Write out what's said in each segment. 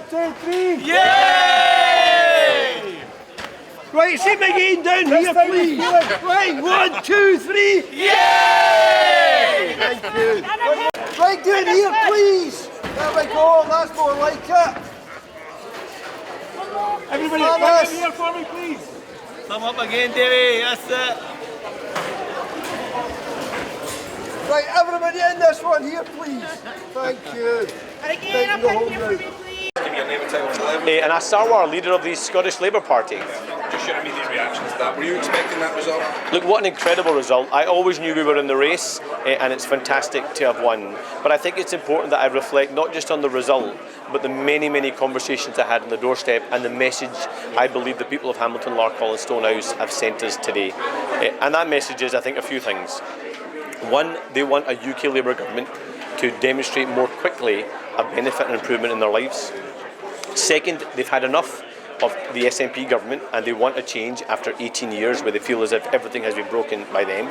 2, 3. Yay! Right, see me again down here, please. Right, 1, 2, 3. Yay! Thank you. Right down here, please. There we go, that's more like it. Everybody, come down here for me, please. Come up again, Davey. That's it. Right, everybody in this one here, please. Thank you. And again, up in here for me, please. Give me your name and title for 11. And I Sarwar, leader of the Scottish Labour Party. Just your immediate reaction to that. Were you expecting that result? Look, what an incredible result. I always knew we were in the race, and it's fantastic to have won. But I think it's important that I reflect not just on the result, but the many, many conversations I had on the doorstep and the message I believe the people of Hamilton, Larkhall and Stonehouse have sent us today. And that message is, I think, a few things. One, they want a UK Labour government to demonstrate more quickly a benefit and improvement in their lives. Second, they've had enough of the SNP government and they want a change after 18 years where they feel as if everything has been broken by them.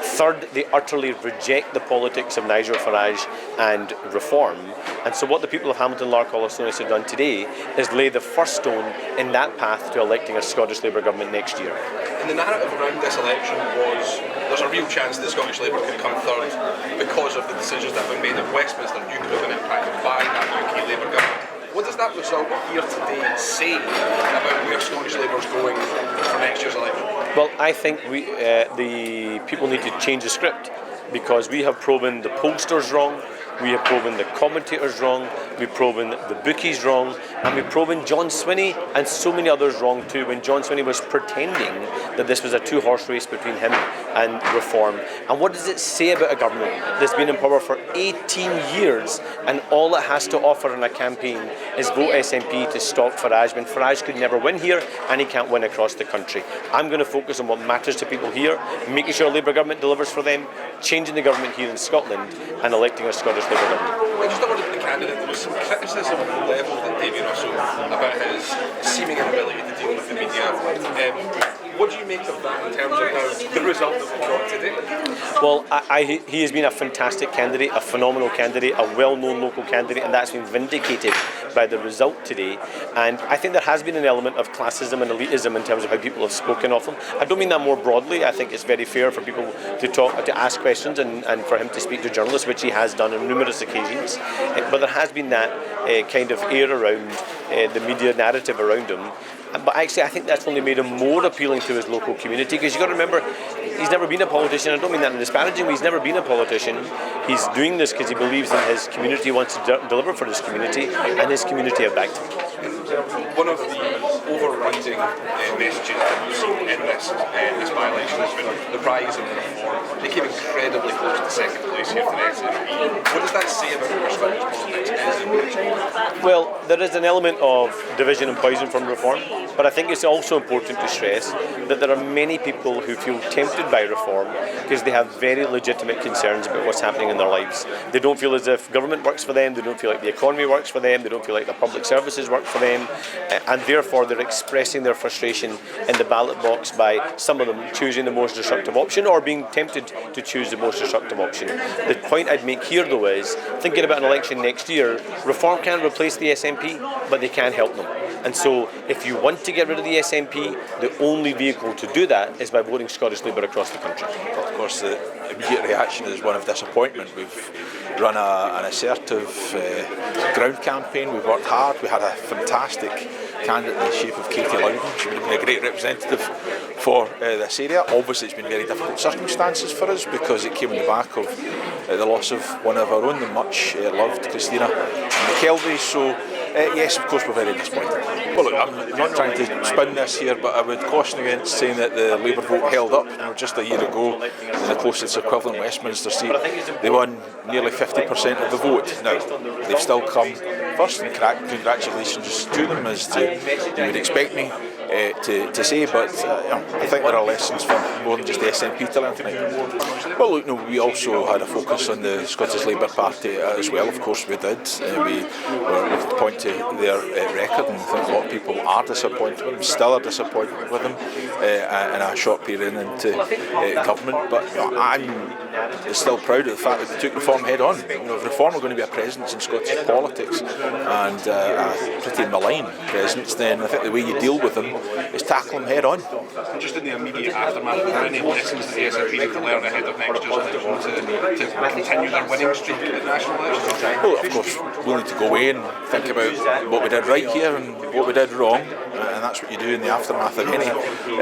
Third, they utterly reject the politics of Nigel Farage and reform. And so what the people of Hamilton, Larkhall and Stonehouse have done today is lay the first stone in that path to electing a Scottish Labour government next year. And the narrative around this election was there's a real chance that Scottish Labour could come third because of the decisions that have been made in Westminster. You could have been impacted by that UK Labour government. What does that result here today say about where Scottish Labour is going for next year's election? Well, I think the people need to change the script because we have proven the pollsters wrong, we have proven the commentators wrong, we've proven the bookies wrong, and we've proven John Swinney and so many others wrong too when John Swinney was pretending that this was a two-horse race between him and reform. And what does it say about a government that's been in power for 18 years and all it has to offer in a campaign is vote SNP to stop Farage when Farage could never win here and he can't win across the country. I'm going to focus on what matters to people here, making sure Labour government delivers for them, changing the government here in Scotland and electing a Scottish Labour government. Just a word about the candidate. There was some criticism levelled at Davy Russell about his seeming inability to deal with the media. What do you make of that in terms of now the result that we've got today? Well, he has been a fantastic candidate, a phenomenal candidate, a well-known local candidate, and that's been vindicated by the result today. And I think there has been an element of classism and elitism in terms of how people have spoken of him. I don't mean that more broadly. I think it's very fair for people to ask questions and for him to speak to journalists, which he has done on numerous occasions. But there has been that kind of air around the media narrative around him. But actually, I think that's only made him more appealing to his local community because you've got to remember, he's never been a politician. I don't mean that in a disparaging way. He's never been a politician. He's doing this because he believes in his community, wants to deliver for his community, and his community have backed him. One of the overriding messages that we've seen in this by-election has been the rise of reform. They came incredibly close to second place here for the SNP. What does that say about where Scottish politics is in the election? Well, there is an element of division and poison from reform, but I think it's also important to stress that there are many people who feel tempted by reform because they have very legitimate concerns about what's happening in their lives. They don't feel as if government works for them, they don't feel like the economy works for them, they don't feel like the public services work for them, and therefore they're expressing their frustration in the ballot box by some of them choosing the most disruptive option or being tempted to choose the most disruptive option. The point I'd make here though is, thinking about an election next year, reform can't replace the SNP, but they can help them. And so if you want to get rid of the SNP, the only vehicle to do that is by voting Scottish Labour across the country. Well, of course, the immediate reaction is one of disappointment. We've run an assertive ground campaign, we've worked hard, we had a fantastic candidate in the shape of Katie Loudon. She would have been a great representative for this area. Obviously it's been very difficult circumstances for us because it came on the back of the loss of one of our own, the much loved Christina McKelvie. So yes, of course we're very disappointed. Well look, I'm not trying to spin this here, but I would caution against saying that the Labour vote held up. Just a year ago, in the closest equivalent Westminster seat, they won nearly 50% of the vote. Now, they've still come first, and congratulations to them, as you would expect me to say, but I think there are lessons for more than just the SNP to learn tonight. Well, look, no, we also had a focus on the Scottish Labour Party as well. Of course, we did. We were looking to point to their record, and I think a lot of people are disappointed with them, still are disappointed with them in a short period into government. But I'm still proud of the fact that they took reform head on. If reform are going to be a presence in Scottish politics, and a pretty malign presence, then I think the way you deal with them is tackle them head on. Just in the immediate aftermath, are there any lessons that the SNP need to learn ahead of next year's election to continue their winning streak at national elections? Well, of course, we'll need to go away and think about what we did right here and what we did wrong, and that's what you do in the aftermath of any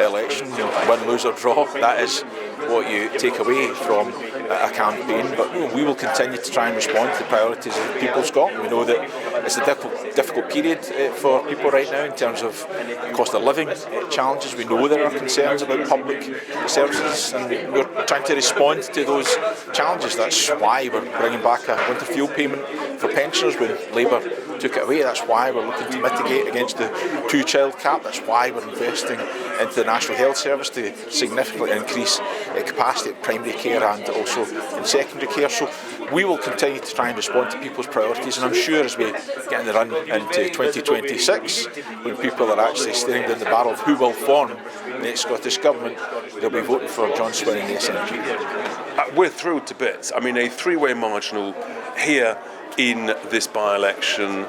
election. Win, lose or draw, that is what you take away from a campaign. But we will continue to try and respond to the priorities of the people of Scotland. We know that it's a difficult period for people right now in terms of cost of living challenges. We know there are concerns about public services, and we're trying to respond to those challenges. That's why we're bringing back a winter fuel payment for pensioners when Labour took it away. That's why we're looking to mitigate against the two-child cap. That's why we're investing into the National Health Service to significantly increase capacity at primary care and also in secondary care. So we will continue to try and respond to people's priorities, and I'm sure as we get in the run into 2026, when people are actually staring down the barrel of who will form the next Scottish Government, they'll be voting for John Swin and the SNP. We're thrilled to bits. I mean, a three-way marginal here in this by-election,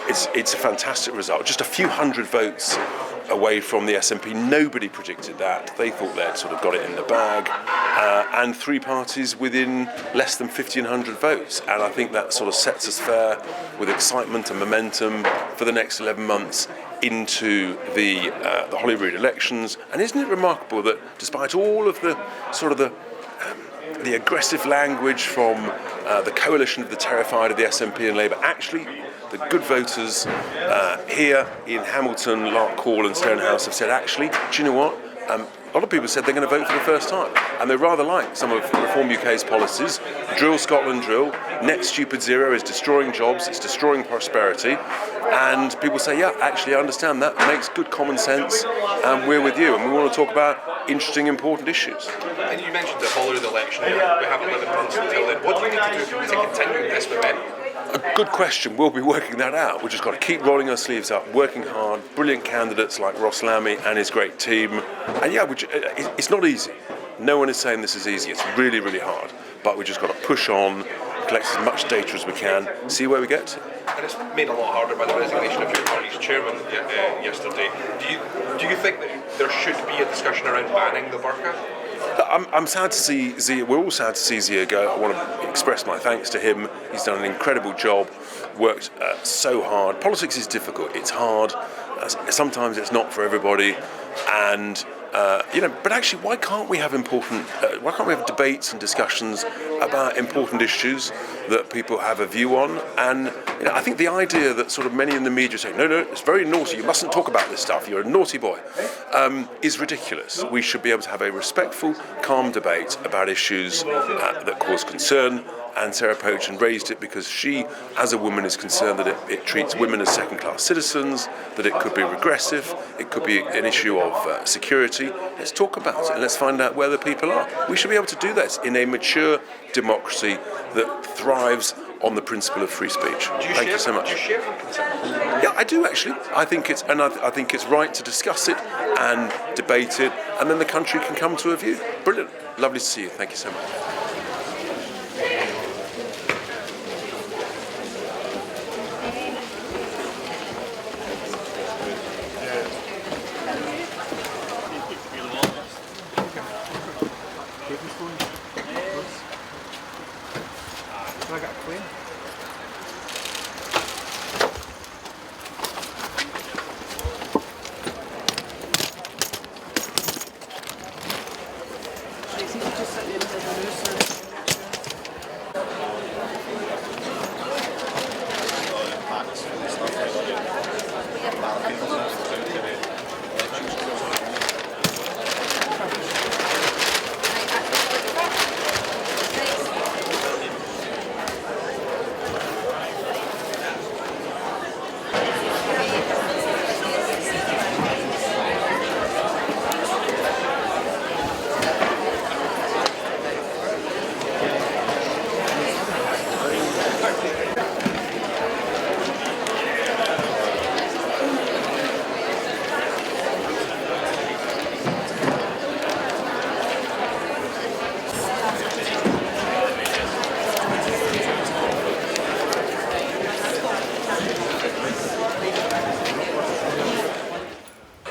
it's a fantastic result. Just a few hundred votes away from the SNP. Nobody predicted that. They thought they'd sort of got it in the bag. And three parties within less than 1,500 votes. And I think that sort of sets us fair with excitement and momentum for the next 11 months into the Holyrood elections. And isn't it remarkable that despite all of the sort of the aggressive language from the coalition of the terrified of the SNP and Labor, actually the good voters here in Hamilton, Larkhall and Stonehouse have said, actually, do you know what? A lot of people said they're going to vote for the first time, and they rather like some of Reform UK's policies. Drill Scotland drill, net stupid zero is destroying jobs, it's destroying prosperity, and people say, yeah, actually I understand that, makes good common sense, and we're with you, and we want to talk about interesting, important issues. And you mentioned the Holyrood election, we have 11 months until then. What do we need to do to continue this momentum? A good question. We'll be working that out. We've just got to keep rolling our sleeves up, working hard, brilliant candidates like Ross Lammy and his great team. And yeah, it's not easy. No one is saying this is easy. It's really, really hard. But we just got to push on, collect as much data as we can, see where we get to. And it's made a lot harder by the resignation of your party's chairman yesterday. Do you think that there should be a discussion around banning the burqa? I'm sad to see Zia. We're all sad to see Zia go. I want to express my thanks to him. He's done an incredible job, worked so hard. Politics is difficult. It's hard. Sometimes it's not for everybody, and But actually, why can't we have debates and discussions about important issues that people have a view on? And I think the idea that sort of many in the media say, no, it's very naughty, you mustn't talk about this stuff, you're a naughty boy, is ridiculous. We should be able to have a respectful, calm debate about issues that cause concern. And Sarah Pochen raised it because she, as a woman, is concerned that it treats women as second-class citizens, that it could be regressive, it could be an issue of security. Let's talk about it and let's find out where the people are. We should be able to do that in a mature democracy that thrives on the principle of free speech. Thank you so much. Do you share her concerns? Yeah, I do actually. I think it's right to discuss it and debate it, and then the country can come to a view. Brilliant. Lovely to see you. Thank you so much. I got a claim.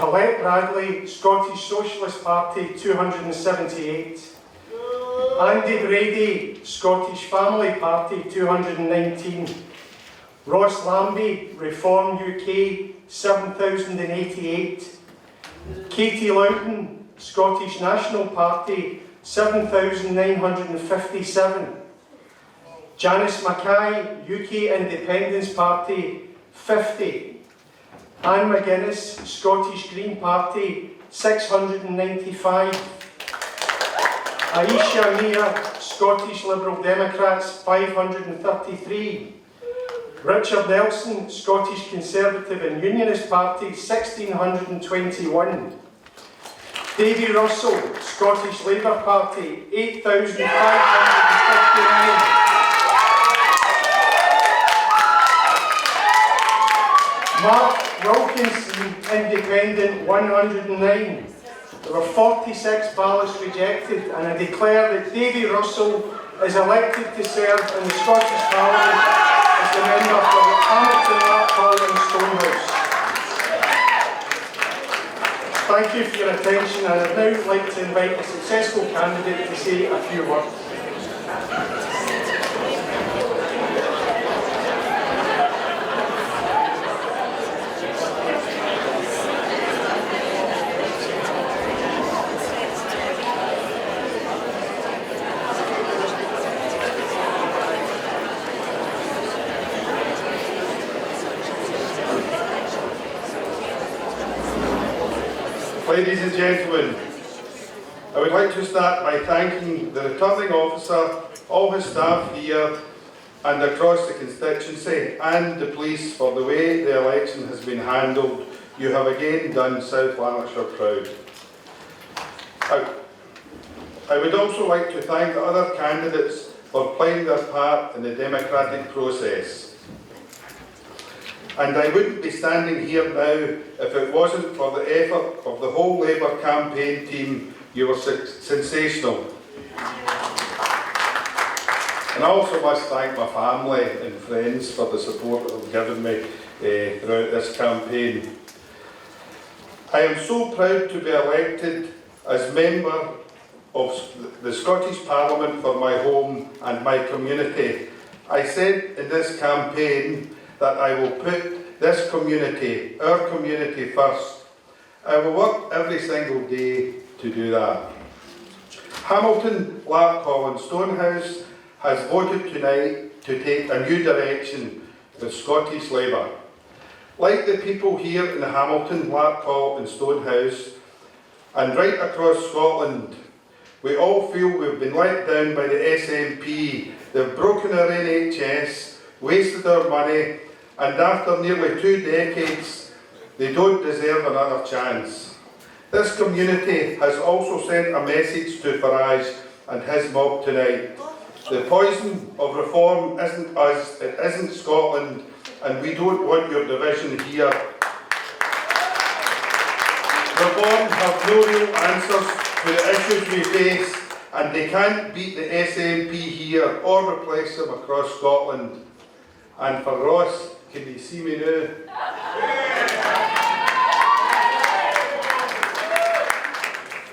Colette Bradley, Scottish Socialist Party, 278. Andy Brady, Scottish Family Party, 219. Ross Lambie, Reform UK, 7,088. Katie Loudon, Scottish National Party, 7,957. Janice Mackay, UK Independence Party, 50. Anne McGuinness, Scottish Green Party, 695. Aisha Mia, Scottish Liberal Democrats, 533. Richard Nelson, Scottish Conservative and Unionist Party, 1,621. Davy Russell, Scottish Labour Party, 8,559. Mark Wilkinson, Independent, 109. There were 46 ballots rejected, and I declare that Davy Russell is elected to serve in the Scottish Parliament as the member for Hamilton, Larkhall and Stonehouse. Thank you for your attention, and I'd now like to invite the successful candidate to say a few words. Ladies and gentlemen, I would like to start by thanking the returning officer, all his staff here and across the constituency, and the police for the way the election has been handled. You have again done South Lanarkshire proud. I would also like to thank the other candidates for playing their part in the democratic process. And I wouldn't be standing here now if it wasn't for the effort of the whole Labour campaign team. You were sensational. And I also must thank my family and friends for the support that they've given me throughout this campaign. I am so proud to be elected as member of the Scottish Parliament for my home and my community. I said in this campaign that I will put this community, our community, first. I will work every single day to do that. Hamilton, Larkhall and Stonehouse has voted tonight to take a new direction with Scottish Labour. Like the people here in Hamilton, Larkhall and Stonehouse, and right across Scotland, we all feel we've been let down by the SNP. They've broken our NHS, wasted our money, and after nearly 2 decades, they don't deserve another chance. This community has also sent a message to Farage and his mob tonight. The poison of reform isn't us, it isn't Scotland, and we don't want your division here. Reform have no real answers to the issues we face, and they can't beat the SNP here or replace them across Scotland. And for Ross, can you see me now?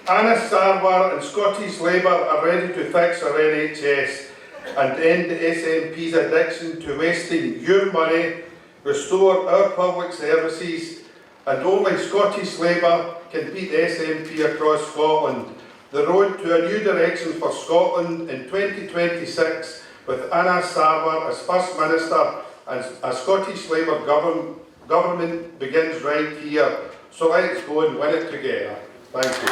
Anna Sarwar and Scottish Labour are ready to fix our NHS and end the SNP's addiction to wasting your money, restore our public services, and only Scottish Labour can beat the SNP across Scotland. The road to a new direction for Scotland in 2026 with Anna Sarwar as First Minister and a Scottish Labour government begins right here. So let's go and win it together. Thank you.